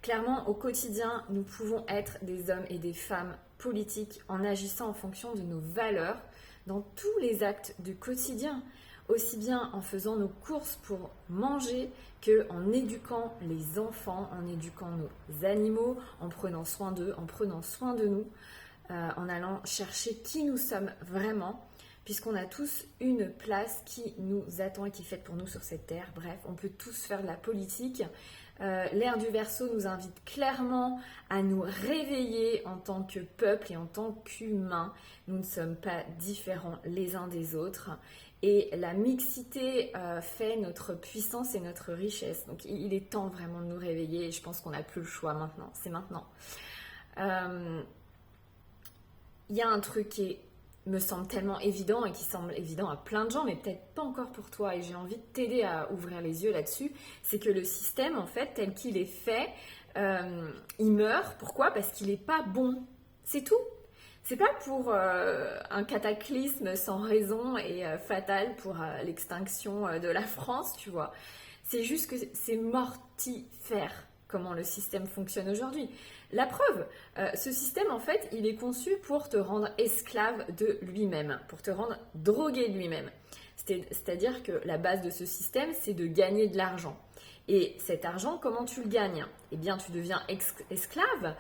Clairement, au quotidien, nous pouvons être des hommes et des femmes politiques en agissant en fonction de nos valeurs dans tous les actes du quotidien, aussi bien en faisant nos courses pour manger qu'en éduquant les enfants, en éduquant nos animaux, en prenant soin d'eux, en prenant soin de nous, en allant chercher qui nous sommes vraiment, puisqu'on a tous une place qui nous attend et qui est faite pour nous sur cette terre. Bref, on peut tous faire de la politique. L'ère du Verseau nous invite clairement à nous réveiller en tant que peuple et en tant qu'humains. Nous ne sommes pas différents les uns des autres. Et la mixité fait notre puissance et notre richesse. Donc il est temps vraiment de nous réveiller et je pense qu'on n'a plus le choix maintenant. C'est maintenant. Il y a un truc qui me semble tellement évident et qui semble évident à plein de gens, mais peut-être pas encore pour toi, et j'ai envie de t'aider à ouvrir les yeux là-dessus, c'est que le système, en fait, tel qu'il est fait, il meurt. Pourquoi ? Parce qu'il n'est pas bon. C'est tout. C'est pas pour un cataclysme sans raison et fatal pour l'extinction de la France, tu vois. C'est juste que c'est mortifère comment le système fonctionne aujourd'hui. La preuve, ce système, en fait, il est conçu pour te rendre esclave de lui-même, pour te rendre drogué de lui-même. C'est-à-dire que la base de ce système, c'est de gagner de l'argent. Et cet argent, comment tu le gagnes ? Eh bien, tu deviens esclave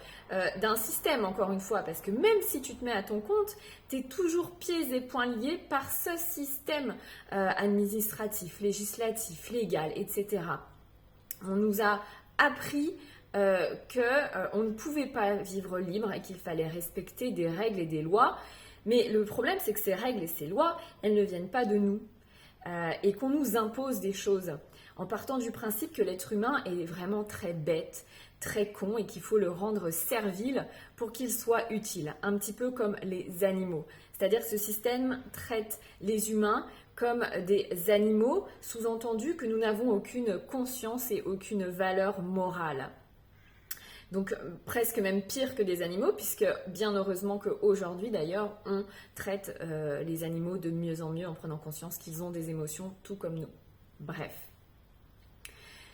d'un système, encore une fois, parce que même si tu te mets à ton compte, tu es toujours pieds et poings liés par ce système administratif, législatif, légal, etc. On nous a appris qu'on ne pouvait pas vivre libre et qu'il fallait respecter des règles et des lois. Mais le problème, c'est que ces règles et ces lois, elles ne viennent pas de nous et qu'on nous impose des choses en partant du principe que l'être humain est vraiment très bête, très con et qu'il faut le rendre servile pour qu'il soit utile, un petit peu comme les animaux. C'est-à-dire que ce système traite les humains comme des animaux, sous-entendu que nous n'avons aucune conscience et aucune valeur morale. Donc presque même pire que des animaux, puisque bien heureusement qu'aujourd'hui d'ailleurs, on traite les animaux de mieux en mieux en prenant conscience qu'ils ont des émotions tout comme nous. Bref.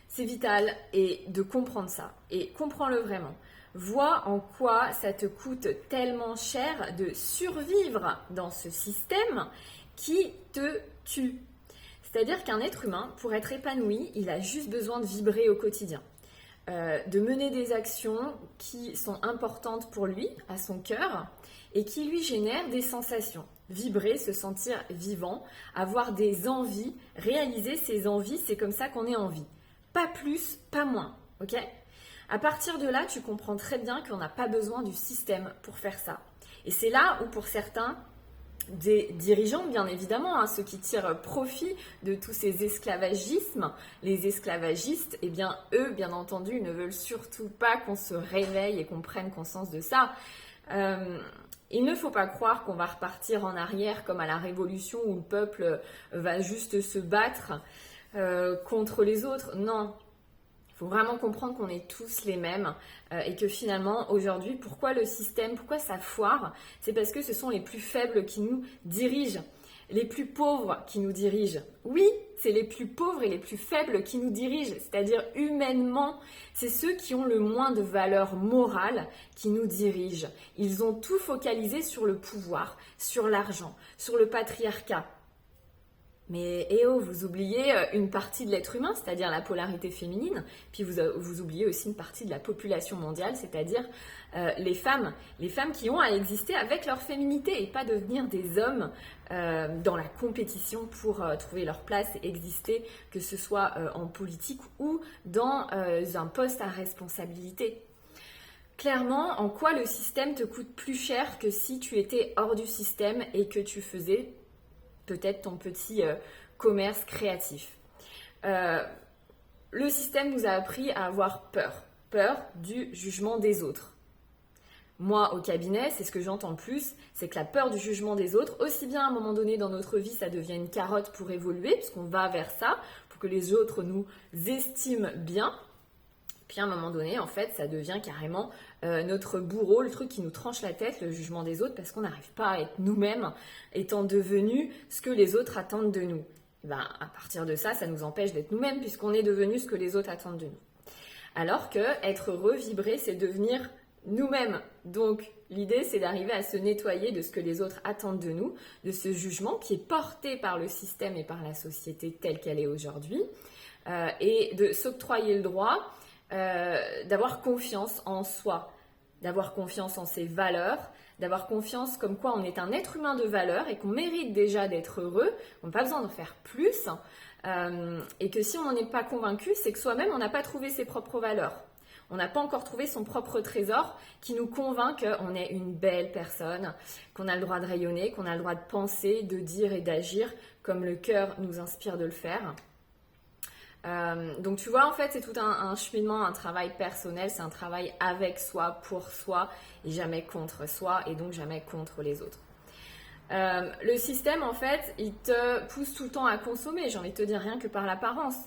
C'est vital et de comprendre ça. Et comprends-le vraiment. Vois en quoi ça te coûte tellement cher de survivre dans ce système qui te tue. C'est-à-dire qu'un être humain, pour être épanoui, il a juste besoin de vibrer au quotidien. De mener des actions qui sont importantes pour lui, à son cœur, et qui lui génèrent des sensations. Vibrer, se sentir vivant, avoir des envies, réaliser ses envies, c'est comme ça qu'on est en vie. Pas plus, pas moins, ok ? À partir de là, tu comprends très bien qu'on n'a pas besoin du système pour faire ça. Et c'est là où pour certains, des dirigeants, bien évidemment, ceux qui tirent profit de tous ces esclavagismes, les esclavagistes, eh bien, eux, bien entendu, ne veulent surtout pas qu'on se réveille et qu'on prenne conscience de ça. Il ne faut pas croire qu'on va repartir en arrière comme à la Révolution où le peuple va juste se battre contre les autres. Non. Il faut vraiment comprendre qu'on est tous les mêmes et que finalement, aujourd'hui, pourquoi le système, pourquoi ça foire ? C'est parce que ce sont les plus faibles qui nous dirigent, les plus pauvres qui nous dirigent. Oui, c'est les plus pauvres et les plus faibles qui nous dirigent, c'est-à-dire humainement, c'est ceux qui ont le moins de valeur morale qui nous dirigent. Ils ont tout focalisé sur le pouvoir, sur l'argent, sur le patriarcat. Mais vous oubliez une partie de l'être humain, c'est-à-dire la polarité féminine, puis vous oubliez aussi une partie de la population mondiale, c'est-à-dire les femmes qui ont à exister avec leur féminité et pas devenir des hommes dans la compétition pour trouver leur place et exister, que ce soit en politique ou dans un poste à responsabilité. Clairement, en quoi le système te coûte plus cher que si tu étais hors du système et que tu faisais peut-être ton petit commerce créatif. Le système nous a appris à avoir peur du jugement des autres. Moi, au cabinet, c'est ce que j'entends le plus, c'est que la peur du jugement des autres, aussi bien à un moment donné dans notre vie, ça devient une carotte pour évoluer, puisqu'on va vers ça, pour que les autres nous estiment bien. Puis à un moment donné, en fait, ça devient carrément notre bourreau, le truc qui nous tranche la tête, le jugement des autres, parce qu'on n'arrive pas à être nous-mêmes, étant devenus ce que les autres attendent de nous. Et ben, à partir de ça, ça nous empêche d'être nous-mêmes, puisqu'on est devenu ce que les autres attendent de nous. Alors que être heureux, vibrer, c'est devenir nous-mêmes. Donc l'idée, c'est d'arriver à se nettoyer de ce que les autres attendent de nous, de ce jugement qui est porté par le système et par la société telle qu'elle est aujourd'hui, et de s'octroyer le droit d'avoir confiance en soi, d'avoir confiance en ses valeurs, d'avoir confiance comme quoi on est un être humain de valeur et qu'on mérite déjà d'être heureux, on n'a pas besoin d'en faire plus, et que si on n'en est pas convaincu, c'est que soi-même, on n'a pas trouvé ses propres valeurs. On n'a pas encore trouvé son propre trésor qui nous convainc qu'on est une belle personne, qu'on a le droit de rayonner, qu'on a le droit de penser, de dire et d'agir comme le cœur nous inspire de le faire. Donc tu vois, en fait, c'est tout un cheminement, un travail personnel, c'est un travail avec soi, pour soi, et jamais contre soi, et donc jamais contre les autres. Le système, en fait, il te pousse tout le temps à consommer, j'ai envie de te dire, rien que par l'apparence.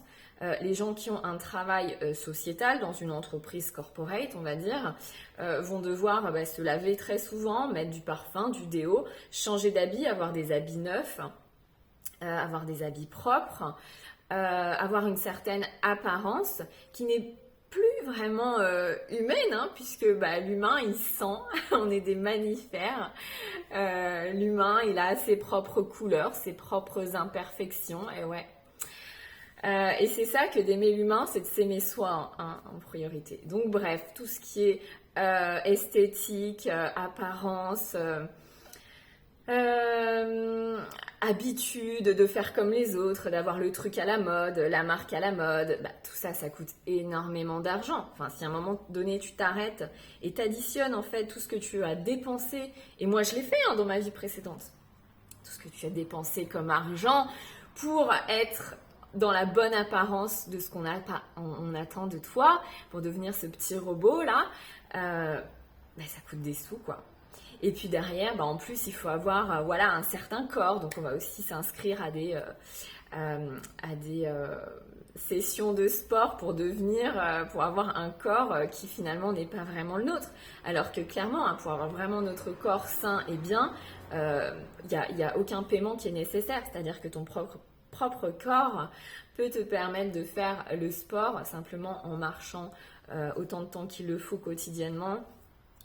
Les gens qui ont un travail sociétal dans une entreprise corporate, on va dire, vont devoir se laver très souvent, mettre du parfum, du déo, changer d'habit, avoir des habits neufs, avoir des habits propres, avoir une certaine apparence qui n'est plus vraiment humaine, hein, puisque l'humain, il sent, on est des mammifères. L'humain, il a ses propres couleurs, ses propres imperfections, et ouais. Et c'est ça que d'aimer l'humain, c'est de s'aimer soi en priorité. Donc bref, tout ce qui est esthétique, apparence, habitude de faire comme les autres, d'avoir le truc à la mode, la marque à la mode, tout ça, ça coûte énormément d'argent. Enfin, si à un moment donné, tu t'arrêtes et t'additionnes en fait tout ce que tu as dépensé, et moi je l'ai fait dans ma vie précédente, tout ce que tu as dépensé comme argent pour être dans la bonne apparence de ce qu'on on attend de toi, pour devenir ce petit robot là, ça coûte des sous quoi. Et puis derrière, en plus, il faut avoir un certain corps. Donc on va aussi s'inscrire à des sessions de sport pour avoir un corps qui finalement n'est pas vraiment le nôtre. Alors que clairement, pour avoir vraiment notre corps sain et bien, il n'y a aucun paiement qui est nécessaire. C'est-à-dire que ton propre corps peut te permettre de faire le sport simplement en marchant autant de temps qu'il le faut quotidiennement,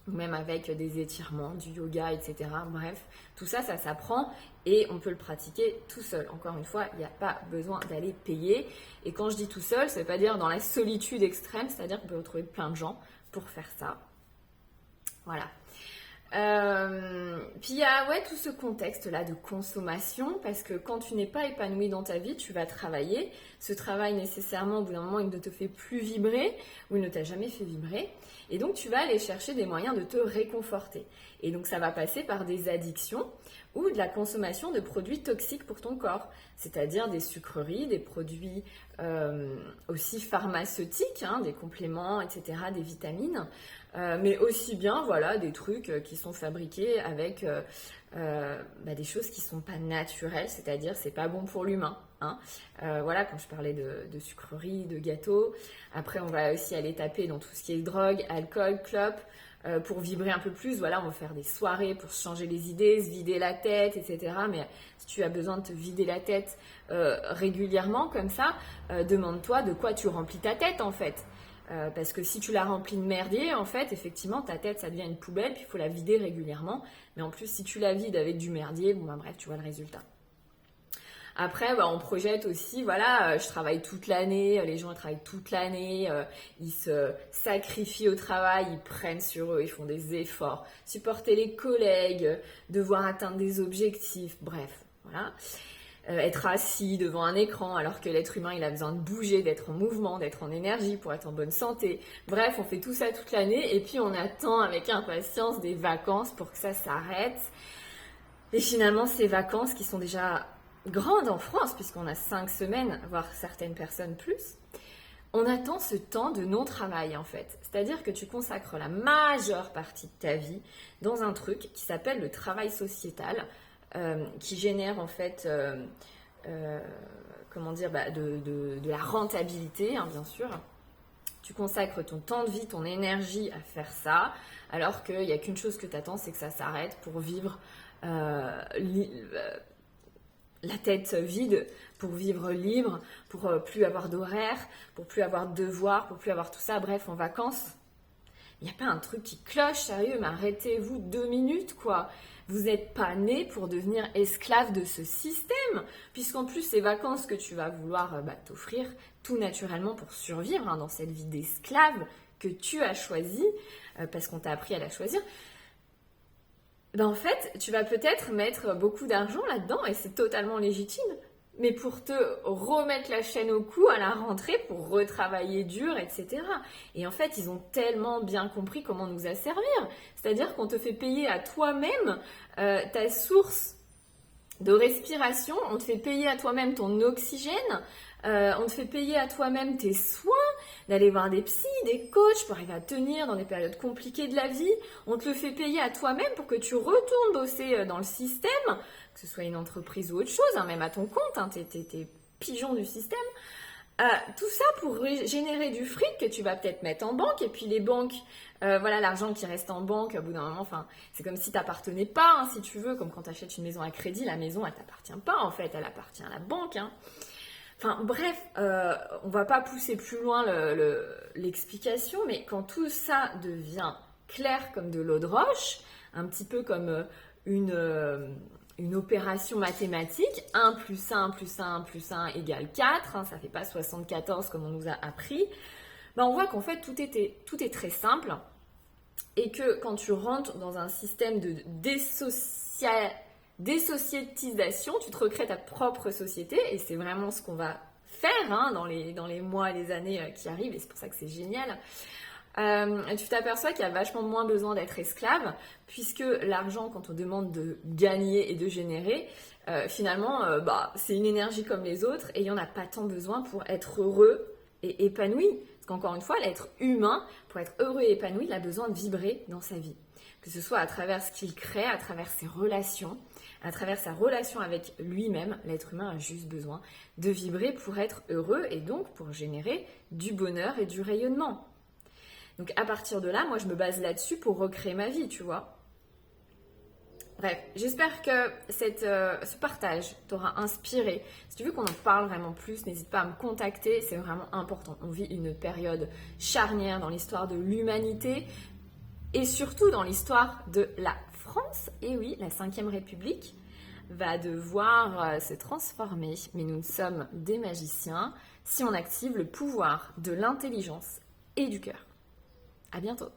ou même avec des étirements, du yoga, etc. Bref, tout ça, ça s'apprend et on peut le pratiquer tout seul. Encore une fois, il n'y a pas besoin d'aller payer. Et quand je dis tout seul, ça ne veut pas dire dans la solitude extrême, c'est-à-dire qu'on peut retrouver plein de gens pour faire ça. Voilà. Puis il y a tout ce contexte-là de consommation, parce que quand tu n'es pas épanoui dans ta vie, tu vas travailler. Ce travail, nécessairement, au bout d'un moment, il ne te fait plus vibrer, ou il ne t'a jamais fait vibrer. Et donc, tu vas aller chercher des moyens de te réconforter. Et donc, ça va passer par des addictions ou de la consommation de produits toxiques pour ton corps, c'est-à-dire des sucreries, des produits aussi pharmaceutiques, des compléments, etc., des vitamines, mais aussi bien des trucs qui sont fabriqués avec des choses qui ne sont pas naturelles, c'est-à-dire c'est pas bon pour l'humain. Quand je parlais de sucreries, de gâteaux. Après, on va aussi aller taper dans tout ce qui est drogue, alcool, clope, pour vibrer un peu plus. On va faire des soirées pour se changer les idées, se vider la tête, etc. Mais si tu as besoin de te vider la tête régulièrement comme ça, demande-toi de quoi tu remplis ta tête en fait. Parce que si tu la remplis de merdier, en fait, effectivement, ta tête, ça devient une poubelle, puis il faut la vider régulièrement. Mais en plus, si tu la vides avec du merdier, bref, tu vois le résultat. Après, on projette aussi, je travaille toute l'année, les gens travaillent toute l'année, ils se sacrifient au travail, ils prennent sur eux, ils font des efforts, supporter les collègues, devoir atteindre des objectifs, bref, voilà. Être assis devant un écran alors que l'être humain il a besoin de bouger, d'être en mouvement, d'être en énergie pour être en bonne santé. Bref, on fait tout ça toute l'année et puis on attend avec impatience des vacances pour que ça s'arrête. Et finalement, ces vacances qui sont déjà grandes en France, puisqu'on a 5 semaines, voire certaines personnes plus, on attend ce temps de non-travail en fait. C'est-à-dire que tu consacres la majeure partie de ta vie dans un truc qui s'appelle le travail sociétal, qui génère en fait de la rentabilité, bien sûr. Tu consacres ton temps de vie, ton énergie à faire ça, alors qu'il n'y a qu'une chose que tu attends, c'est que ça s'arrête pour vivre la tête vide pour vivre libre, pour plus avoir d'horaire, pour plus avoir de devoirs, pour plus avoir tout ça, bref, en vacances. Il n'y a pas un truc qui cloche, sérieux, mais arrêtez-vous 2 minutes, quoi. Vous n'êtes pas né pour devenir esclave de ce système, puisqu'en plus, ces vacances que tu vas vouloir t'offrir tout naturellement pour survivre dans cette vie d'esclave que tu as choisie, parce qu'on t'a appris à la choisir, en fait, tu vas peut-être mettre beaucoup d'argent là-dedans, et c'est totalement légitime, mais pour te remettre la chaîne au cou à la rentrée, pour retravailler dur, etc. Et en fait, ils ont tellement bien compris comment nous asservir. C'est-à-dire qu'on te fait payer à toi-même ta source de respiration, on te fait payer à toi-même ton oxygène, on te fait payer à toi-même tes soins, d'aller voir des psys, des coachs pour arriver à tenir dans des périodes compliquées de la vie. On te le fait payer à toi-même pour que tu retournes bosser dans le système, que ce soit une entreprise ou autre chose, même à ton compte, t'es pigeon du système. Tout ça pour générer du fric que tu vas peut-être mettre en banque, et puis les banques, l'argent qui reste en banque, au bout d'un moment, c'est comme si t'appartenais pas, si tu veux, comme quand tu achètes une maison à crédit, la maison, elle t'appartient pas, en fait, elle appartient à la banque, Enfin bref, on va pas pousser plus loin l'explication, mais quand tout ça devient clair comme de l'eau de roche, un petit peu comme une opération mathématique, 1 plus 1 plus 1 plus 1 égale 4, ça fait pas 74 comme on nous a appris, on voit qu'en fait tout est très simple, et que quand tu rentres dans un système de désociétisation, tu te recrées ta propre société, et c'est vraiment ce qu'on va faire dans les mois et les années qui arrivent, et c'est pour ça que c'est génial. Tu t'aperçois qu'il y a vachement moins besoin d'être esclave, puisque l'argent, quand on demande de gagner et de générer, finalement, c'est une énergie comme les autres, et il n'y en a pas tant besoin pour être heureux et épanoui. Parce qu'encore une fois, l'être humain, pour être heureux et épanoui, il a besoin de vibrer dans sa vie. Que ce soit à travers ce qu'il crée, à travers ses relations, à travers sa relation avec lui-même, l'être humain a juste besoin de vibrer pour être heureux, et donc pour générer du bonheur et du rayonnement. Donc à partir de là, moi je me base là-dessus pour recréer ma vie, tu vois. Bref, j'espère que ce partage t'aura inspiré. Si tu veux qu'on en parle vraiment plus, n'hésite pas à me contacter, c'est vraiment important. On vit une période charnière dans l'histoire de l'humanité, et surtout dans l'histoire de la France. Et oui, la 5e République va devoir se transformer, mais nous sommes des magiciens si on active le pouvoir de l'intelligence et du cœur. À bientôt.